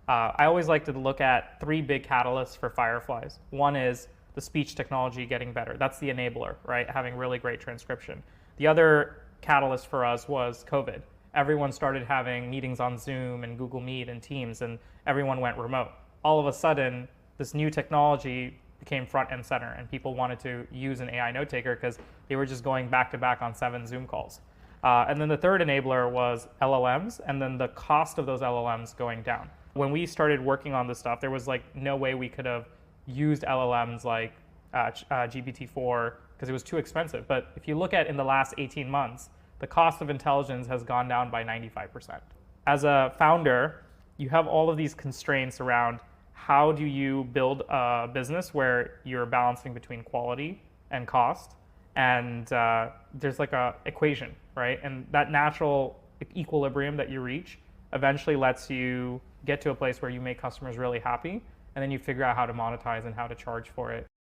I always like to look at three big catalysts for Fireflies. One is the speech technology getting better. That's the enabler, right? Having really great transcription. The other catalyst for us was COVID. Everyone started having meetings on Zoom and Google Meet and Teams, and everyone went remote. All of a sudden, this new technology became front and center, and people wanted to use an AI note taker because they were just going back to back on 7 Zoom calls. And then the third enabler was LLMs, and then the cost of those LLMs going down. When we started working on this stuff, there was like no way we could have used LLMs like GPT-4 because it was too expensive. But if you look at in the last 18 months, the cost of intelligence has gone down by 95%. As a founder, you have all of these constraints around how do you build a business where you're balancing between quality and cost. And there's like a equation, right? And that natural equilibrium that you reach eventually lets you get to a place where you make customers really happy, and then you figure out how to monetize and how to charge for it.